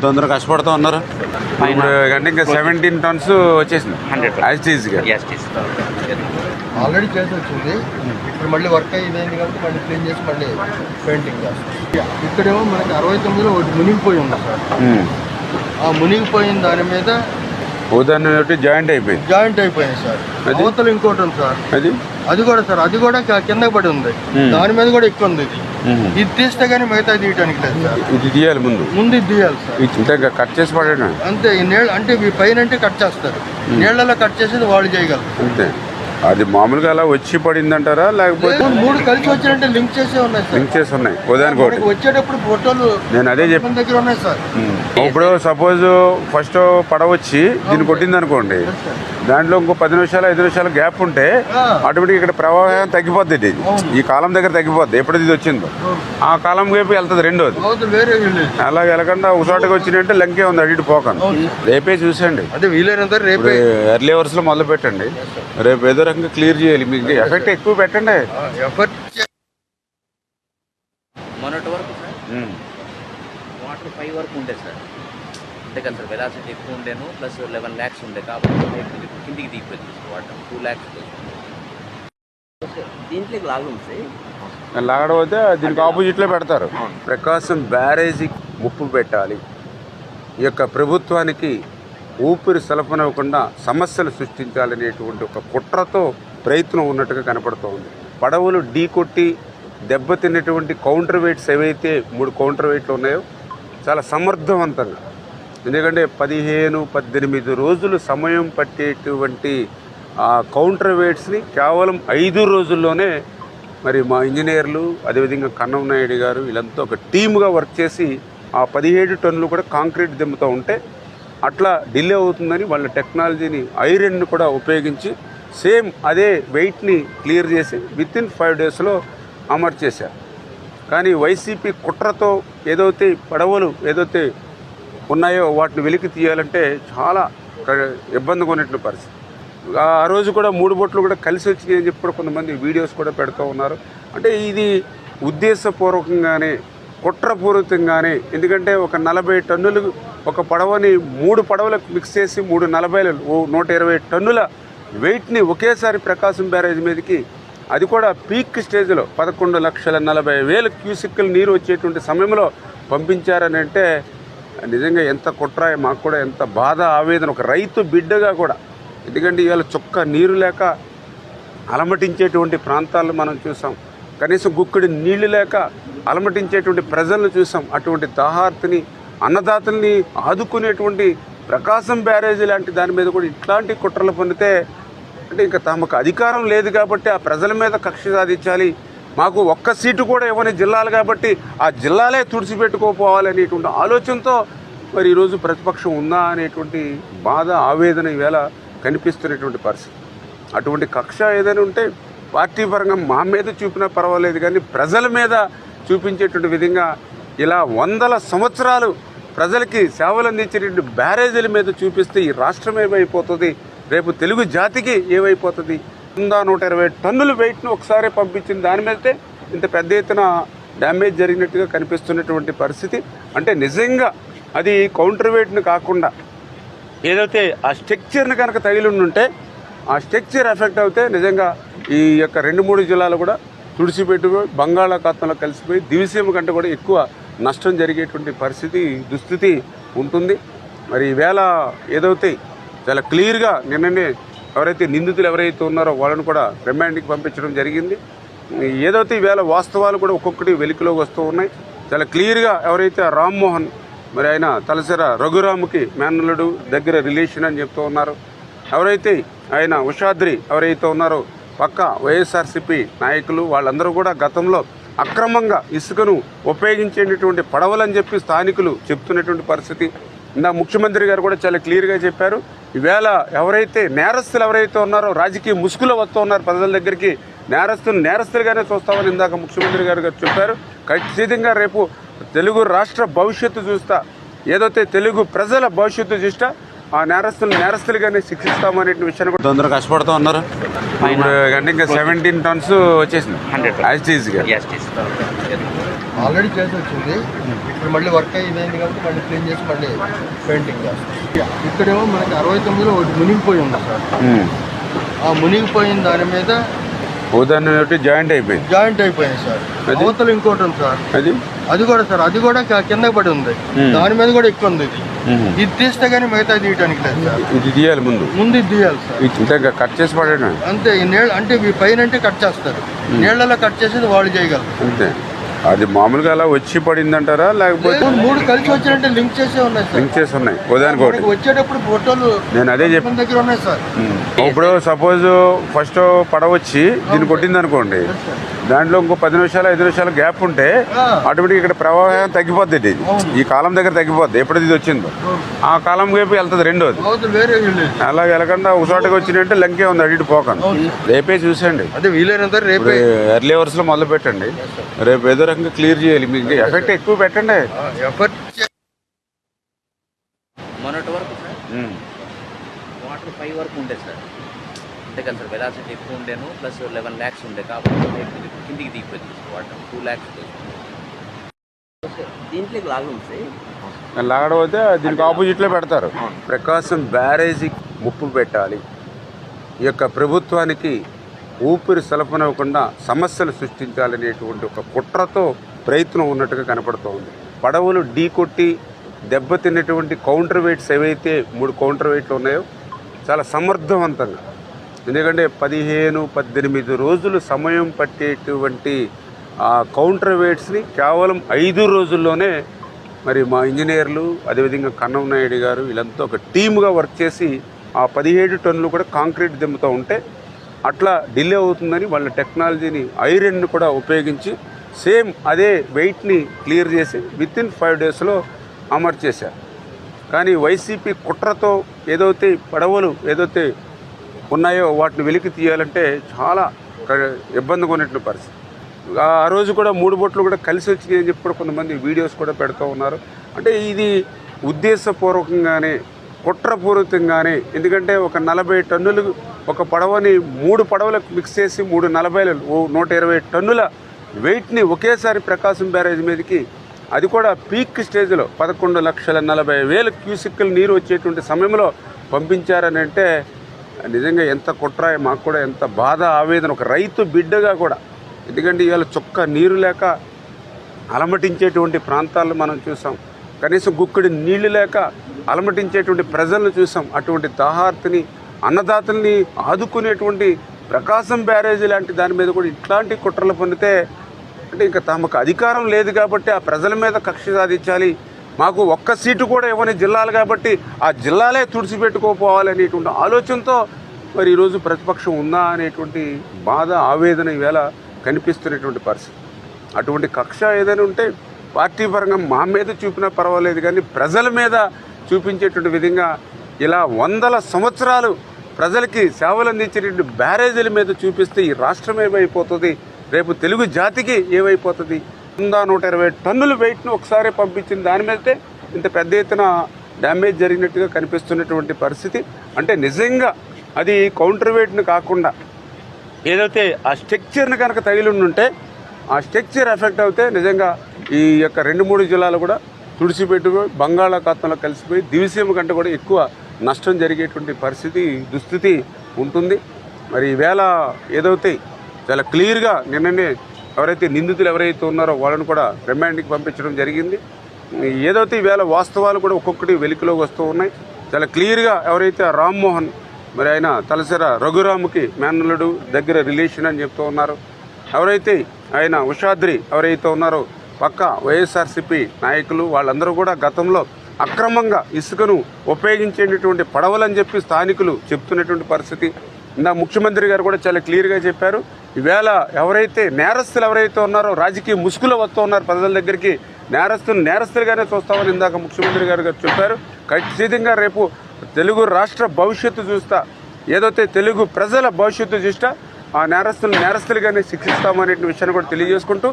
తొందరగా కష్టపడుతూ ఉన్నారు. ఇప్పుడు అంటే ఇంకా 17 tons వచ్చేసింది 100 ఆల్రెడీ చేసి వచ్చింది. ఇప్పుడు మళ్ళీ వర్క్ అయ్యింది కాబట్టి మళ్ళీ క్లీన్ చేసి మళ్ళీ పెయింటింగ్ చేస్తాం. ఇక్కడేమో మనకి 69లో ఒకటి మునిగిపోయి ఉంది సార్. ఆ మునిగిపోయిన దాని మీద ఉదాహరణ జాయింట్ అయిపోయింది సార్. అవతల ఇంకోటి ఉంది సార్, అది కూడా సార్, అది కూడా కింద పడి ఉంది. దాని మీద కూడా ఎక్కువ ఉంది. ఇది తీస్తే కానీ మిగతా తీయడానికి లేదు సార్. ఇది తీయాలి, ముందు ఇది తీయాలి సార్. కట్ చేసి పడండి అంతే. ఈ నీళ్ళు అంటే ఈ పైన అంటే కట్ చేస్తారు, నీళ్ళలో కట్ చేసేది వాళ్ళు చేయగలరు అంతే. అది మామూలుగా అలా వచ్చి పడింది అంటారా, లేకపోతే 3 కలిసి వచ్చినట్టే లింక్ చేసే ఉన్నాయి సార్. లింక్ చేసి ఉన్నాయి ఉదాహరణకి వచ్చేటప్పుడు ఫోటోలు నేను అదే చెప్పిన దగ్గర ఉన్నాయి సార్. ఇప్పుడు సపోజ్ ఫస్ట్ పడవ వచ్చి దీన్ని కొట్టింది అనుకోండి, దాంట్లో ఇంకో 10 నిమిషాలు 5 నిమిషాలు గ్యాప్ ఉంటే ఆటోమేటిక్ ఇక్కడ ప్రవాహం తగ్గిపోద్ది. ఇది ఈ కాలం దగ్గర తగ్గిపోద్ది. ఎప్పుడైతే ఇది వచ్చిందో ఆ కాలం వైపు వెళ్తుంది రెండోది. అలా వెళ్ళకుండా ఒకసారిగా వచ్చినట్టే లంకే ఉంది, అటు ఇటు పోకండి. రేపే చూసండి, అదే వీలైనంత రేపే ఎర్లీ అవర్స్ లో మొదలు పెట్టండి. రేపు ఏదో రకంగా క్లియర్ చేయాలి. మీకు ఎఫెక్ట్ ఎక్కువ పెట్టండి. మొన్నటి వరకు సార్ వాటర్ 5 వరకు ఉండే సార్. అంతే కదా సార్, వెలాసిటీ ఎక్కువ ఉండేను, ప్లస్ 11 lakhs ఉండే. కాబట్టి కిందికి దిగిపోయింది వాటర్ 2 lakhs. దీంట్లో లాగడం అయితే దీనికి ఆపోజిట్లో పెడతారు. ప్రకాశం బ్యారేజీ ముప్పు పెట్టాలి, ఈ యొక్క ప్రభుత్వానికి ఊపిరి సలపనివ్వకుండా సమస్యలు సృష్టించాలనేటువంటి ఒక కుట్రతో ప్రయత్నం ఉన్నట్టుగా కనపడుతోంది. పడవలు ఢీకొట్టి దెబ్బతిన్నటువంటి కౌంటర్ వెయిట్స్ ఏవైతే 3 కౌంటర్ వెయిట్లు ఉన్నాయో చాలా సమర్థవంతంగా, ఎందుకంటే 15-18 రోజులు సమయం పట్టేటువంటి ఆ కౌంటర్ వెయిట్స్ని కేవలం 5 రోజుల్లోనే మరి మా ఇంజనీర్లు అదేవిధంగా కన్నం నాయుడు గారు వీళ్ళంతా ఒక టీమ్గా వర్క్ చేసి ఆ 17 టన్నులు కూడా కాంక్రీట్ దిమ్ముతూ ఉంటే అట్లా డిలే అవుతుందని వాళ్ళ టెక్నాలజీని ఐరన్ను కూడా ఉపయోగించి సేమ్ అదే వెయిట్ని క్లియర్ చేసి వితిన్ 5 daysలో అమర్చేశారు. కానీ వైసీపీ కుట్రతో ఏదైతే పడవలు ఏదైతే ఉన్నాయో వాటిని వెలికి తీయాలంటే చాలా ఇబ్బందిగా ఉన్నటువంటి పరిస్థితి. ఆ రోజు కూడా 3 బోట్లు కూడా కలిసి వచ్చినాయి అని చెప్పి కూడా కొంతమంది వీడియోస్ కూడా పెడుతూ ఉన్నారు. అంటే ఇది ఉద్దేశపూర్వకంగానే కుట్రపూరితంగానే, ఎందుకంటే ఒక 40 టన్నులు ఒక పడవని 3 పడవలకు మిక్స్ చేసి 120 టన్నుల వెయిట్ని ఒకేసారి ప్రకాశం బ్యారేజ్ మీదకి, అది కూడా పీక్ స్టేజ్లో 11,40,000 క్యూసెక్కులు నీరు వచ్చేటువంటి సమయంలో పంపించారని అంటే నిజంగా ఎంత కుట్ర, మాకు కూడా ఎంత బాధ ఆవేదన, ఒక రైతు బిడ్డగా కూడా. ఎందుకంటే ఇవాళ చుక్క నీరు లేక అలమటించేటువంటి ప్రాంతాలను మనం చూసాం, కనీసం గుక్కడి నీళ్లు లేక అలమటించేటువంటి ప్రజలను చూసాం. అటువంటి దాహార్తిని అన్నదాతల్ని ఆదుకునేటువంటి ప్రకాశం బ్యారేజీ లాంటి దాని మీద కూడా ఇట్లాంటి కుట్రలు పొందితే అంటే ఇంకా తమకు అధికారం లేదు కాబట్టి ఆ ప్రజల మీద కక్ష సాధించాలి, మాకు ఒక్క సీటు కూడా ఇవ్వని జిల్లాలు కాబట్టి ఆ జిల్లాలే తుడిచిపెట్టుకోపోవాలనేటువంటి ఆలోచనతో మరి ఈరోజు ప్రతిపక్షం ఉందా అనేటువంటి బాధ ఆవేదన ఈవేళ కనిపిస్తున్నటువంటి పరిస్థితి. అటువంటి కక్ష ఏదైనా ఉంటే పార్టీ పరంగా మా మీద చూపినా పర్వాలేదు, కానీ ప్రజల మీద చూపించేటువంటి విధంగా ఇలా 100 సంవత్సరాలు ప్రజలకి సేవలు అందించేటువంటి బ్యారేజీల మీద చూపిస్తే ఈ రాష్ట్రం ఏమైపోతుంది, రేపు తెలుగు జాతికి ఏమైపోతుంది. 120 టన్నుల వెయిట్ను ఒకసారి పంపించిన దాని మీదే ఇంత పెద్ద ఎత్తున డ్యామేజ్ జరిగినట్టుగా కనిపిస్తున్నటువంటి పరిస్థితి. అంటే నిజంగా అది కౌంటర్ వెయిట్ను కాకుండా ఏదైతే ఆ స్ట్రక్చర్ని కనుక తగిలి ఉంటే ఆ స్ట్రక్చర్ ఎఫెక్ట్ అవుతే నిజంగా ఈ యొక్క 2-3 జిల్లాలు కూడా తుడిచిపెట్టుకుని బంగాళాఖాతంలో కలిసిపోయి దివిసీమ కంటే కూడా ఎక్కువ నష్టం జరిగేటువంటి పరిస్థితి దుస్థితి ఉంటుంది. మరి ఈవేళ ఏదైతే చాలా క్లియర్గా నిన్ననే ఎవరైతే నిందితులు ఎవరైతే ఉన్నారో వాళ్ళని కూడా రిమాండ్కి పంపించడం జరిగింది. ఏదైతే ఈవేళ వాస్తవాలు కూడా ఒక్కొక్కటి వెలికిలోకి వస్తూ ఉన్నాయి. చాలా క్లియర్గా ఎవరైతే రామ్మోహన్, మరి ఆయన తలసర రఘురాముకి మేనల్లుడు దగ్గర రిలేషన్ అని చెప్తూ ఉన్నారు. ఎవరైతే ఆయన ఉషాద్రి ఎవరైతే ఉన్నారో పక్క వైఎస్ఆర్సీపీ నాయకులు, వాళ్ళందరూ కూడా గతంలో అక్రమంగా ఇసుకను ఉపయోగించేటటువంటి పడవలని చెప్పి స్థానికులు చెప్తున్నటువంటి పరిస్థితి. ఇందా ముఖ్యమంత్రి గారు కూడా చాలా క్లియర్గా చెప్పారు. ఈవేళ ఎవరైతే నేరస్తులు ఎవరైతే ఉన్నారో రాజకీయ ముసుగులో వస్తూ ఉన్నారు ప్రజల దగ్గరికి, నేరస్తులుగానే చూస్తామని ఇందాక ముఖ్యమంత్రి గారు చెప్పారు. ఖచ్చితంగా రేపు తెలుగు రాష్ట్ర భవిష్యత్తు చూస్తా, ఏదైతే తెలుగు ప్రజల భవిష్యత్తు చూస్తా ఆ నేరస్తులుగానే శిక్షిస్తామనే విషయాన్ని కూడా తొందరగా కష్టపడుతూ ఉన్నారు. ఇప్పుడు అంటే ఇంకా 17 tons వచ్చేసింది 100 యాజ్ ఈజీగా. ఆల్రెడీ చేసి వచ్చింది. ఇప్పుడు మళ్ళీ వర్క్ అయ్యింది కాబట్టి మళ్ళీ క్లీన్ చేసి మళ్ళీ పెయింటింగ్ చేస్తాం. ఇక్కడేమో మనకి 69లో ఒకటి మునిగిపోయి ఉంది సార్. ఆ మునిగిపోయిన దాని మీద ఉదాహరణ జాయింట్ అయిపోయింది సార్. అవతల ఇంకోటి ఉంది సార్, అది కూడా సార్, అది కూడా కింద పడి ఉంది. దాని మీద కూడా ఎక్కువ ఉంది. ఇది తీస్తే కానీ మిగతా తీయడానికి లేదు సార్. ఇది తీయాలి ముందు ఇది తీయాలి సార్. కట్ చేసి పడేయడం అంతే. ఈ నీళ్ళ అంటే ఈ పైన అంటే కట్ చేస్తారు, నీళ్ళలో కట్ చేసేది వాళ్ళు చేయగలరు అంతే. అది మామూలుగా అలా వచ్చి పడింది అంటారా, లేకపోతే 3 కలిసి వచ్చినట్టే లింక్ చేసే ఉన్నాయి సార్. లింక్ చేసి ఉన్నాయి ఉదాహరణకి వచ్చేటప్పుడు ఫోటోలు నేను అదే చెప్పిన దగ్గర ఉన్నాయి సార్. ఇప్పుడు సపోజ్ ఫస్ట్ పడవ వచ్చి దీన్ని కొట్టింది అనుకోండి, దాంట్లో ఇంకో 10 నిమిషాలు 5 నిమిషాలు గ్యాప్ ఉంటే అటువంటి ఇక్కడ ప్రవాహం తగ్గిపోద్ది. ఇది ఈ కాలం దగ్గర తగ్గిపోద్ది. ఎప్పుడైతే ఇది వచ్చిందో ఆ కాలం వైపు వెళ్తుంది రెండోది. అలా వెళ్ళకుండా ఒక చోటకి వచ్చినట్టే లంకే ఉంది, అటు ఇటు పోకండి. రేపే చూసండి, అదే వీలైనంత రేపే ఎర్లీ అవర్స్ లో మొదలు పెట్టండి. రేపు ఏదో రకంగా క్లియర్ చేయాలి. మీకు ఎఫెక్ట్ ఎక్కువ పెట్టండి. మొన్నటి వరకు సార్ వాటర్ 5 వరకు ఉండే సార్. అంతే కదా సార్, వెలాసిటీ ఎక్కువ ఉండేను, ప్లస్ 11 lakhs ఉండే కాబట్టి కిందికి దిగిపోయింది వాటర్. 2 lakhs దీంట్లో లాగడం అయితే దీనికి ఆపోజిట్లో పెడతారు. ప్రకాశం బ్యారేజీ ముప్పు పెట్టాలి, ఈ యొక్క ప్రభుత్వానికి ఊపిరి సలపనివ్వకుండా సమస్యలు సృష్టించాలనేటువంటి ఒక కుట్రతో ప్రయత్నం ఉన్నట్టుగా కనపడుతోంది. పడవలు ఢీకొట్టి దెబ్బతిన్నటువంటి కౌంటర్ వెయిట్స్ ఏవైతే 3 కౌంటర్ వెయిట్లు ఉన్నాయో చాలా సమర్థవంతంగా, ఎందుకంటే 15-18 రోజులు సమయం పట్టేటువంటి ఆ కౌంటర్ వెయిట్స్ని కేవలం 5 రోజుల్లోనే మరి మా ఇంజనీర్లు అదేవిధంగా కన్నం నాయుడు గారు వీళ్ళంతా ఒక టీమ్గా వర్క్ చేసి ఆ 17 టన్నులు కూడా కాంక్రీట్ దిమ్ముతూ ఉంటే అట్లా డిలే అవుతుందని వాళ్ళ టెక్నాలజీని ఐరన్ను కూడా ఉపయోగించి సేమ్ అదే వెయిట్ని క్లియర్ చేసి వితిన్ 5 daysలో అమర్చేశారు. కానీ వైసీపీ కుట్రతో ఏదైతే పడవలు ఏదైతే ఉన్నాయో వాటిని వెలికి తీయాలంటే చాలా ఇబ్బందిగా ఉన్నటువంటి పరిస్థితి. ఆ రోజు కూడా 3 బోట్లు కూడా కలిసి వచ్చినాయి అని చెప్పి కూడా కొంతమంది వీడియోస్ కూడా పెడుతూ ఉన్నారు. అంటే ఇది ఉద్దేశపూర్వకంగానే కుట్రపూరితంగానే, ఎందుకంటే ఒక 40 టన్నులు ఒక పడవని 3 పడవలకు మిక్స్ చేసి 120 టన్నుల వెయిట్ని ఒకేసారి ప్రకాశం బ్యారేజ్ మీదకి, అది కూడా పీక్ స్టేజ్లో 11,40,000 క్యూసెక్కుల నీరు వచ్చేటువంటి సమయంలో పంపించారని అంటే నిజంగా ఎంత కుట్ర, మాకు కూడా ఎంత బాధ ఆవేదన, ఒక రైతు బిడ్డగా కూడా. ఎందుకంటే ఇవాళ చుక్క నీరు లేక అలమటించేటువంటి ప్రాంతాలను మనం చూసాం, కనీసం గుక్కడి నీళ్లు లేక అలమటించేటువంటి ప్రజలను చూసాం. అటువంటి దాహార్తిని అన్నదాతల్ని ఆదుకునేటువంటి ప్రకాశం బ్యారేజీ లాంటి దాని మీద కూడా ఇట్లాంటి కుట్రలు పొందితే అంటే ఇంకా తమకు అధికారం లేదు కాబట్టి ఆ ప్రజల మీద కక్ష సాధించాలి, మాకు ఒక్క సీటు కూడా ఇవ్వని జిల్లాలు కాబట్టి ఆ జిల్లాలే తుడిచిపెట్టుకోపోవాలనేటువంటి ఆలోచనతో మరి ఈరోజు ప్రతిపక్షం ఉందా అనేటువంటి బాధ ఆవేదన ఈవేళ కనిపిస్తున్నటువంటి పరిస్థితి. అటువంటి కక్ష ఏదైనా ఉంటే పార్టీ పరంగా మా మీద చూపినా పర్వాలేదు, కానీ ప్రజల మీద చూపించేటువంటి విధంగా ఇలా 100 సంవత్సరాలు ప్రజలకి సేవలు అందించేటువంటి బ్యారేజీల మీద చూపిస్తే ఈ రాష్ట్రం ఏమైపోతుంది, రేపు తెలుగు జాతికి ఏమైపోతుంది. 120 టన్నుల వెయిట్ను ఒకసారి పంపించిన దాని మీదే ఇంత పెద్ద ఎత్తున డ్యామేజ్ జరిగినట్టుగా కనిపిస్తున్నటువంటి పరిస్థితి. అంటే నిజంగా అది కౌంటర్ వెయిట్ను కాకుండా ఏదైతే ఆ స్ట్రక్చర్ని కనుక తగిలి ఉంటే ఆ స్ట్రక్చర్ ఎఫెక్ట్ అవుతే నిజంగా ఈ యొక్క 2-3 జిల్లాలు కూడా తుడిచిపెట్టుకుని బంగాళాఖాతంలో కలిసిపోయి దివిసీమ కంటే కూడా ఎక్కువ నష్టం జరిగేటువంటి పరిస్థితి దుస్థితి ఉంటుంది. మరి ఈవేళ ఏదైతే చాలా క్లియర్గా నిన్ననే ఎవరైతే నిందితులు ఎవరైతే ఉన్నారో వాళ్ళని కూడా రిమాండ్కి పంపించడం జరిగింది. ఏదైతే ఈవేళ వాస్తవాలు కూడా ఒక్కొక్కటి వెలికిలోకి వస్తూ ఉన్నాయి. చాలా క్లియర్గా ఎవరైతే రామ్మోహన్ మరి ఆయన తలసర రఘురాముకి మేనల్లుడు దగ్గర రిలేషన్ అని చెప్తూ ఉన్నారు. ఎవరైతే ఆయన ఉషాద్రి ఎవరైతే ఉన్నారో పక్క వైఎస్ఆర్సీపీ నాయకులు వాళ్ళందరూ కూడా గతంలో అక్రమంగా ఇసుకను ఉపయోగించేటటువంటి పడవలని చెప్పి స్థానికులు చెప్తున్నటువంటి పరిస్థితి. ఇందా ముఖ్యమంత్రి గారు కూడా చాలా క్లియర్గా చెప్పారు. ఈవేళ ఎవరైతే నేరస్తులు ఎవరైతే ఉన్నారో రాజకీయ ముసుగులో వస్తూ ఉన్నారు ప్రజల దగ్గరికి, నేరస్తులుగానే చూస్తామని ఇందాక ముఖ్యమంత్రి గారు చెప్పారు. ఖచ్చితంగా రేపు తెలుగు రాష్ట్ర భవిష్యత్తు చూస్తా, ఏదైతే తెలుగు ప్రజల భవిష్యత్తు చూస్తా ఆ నేరస్తులుగానే శిక్షిస్తామనే విషయాన్ని కూడా తెలియజేసుకుంటూ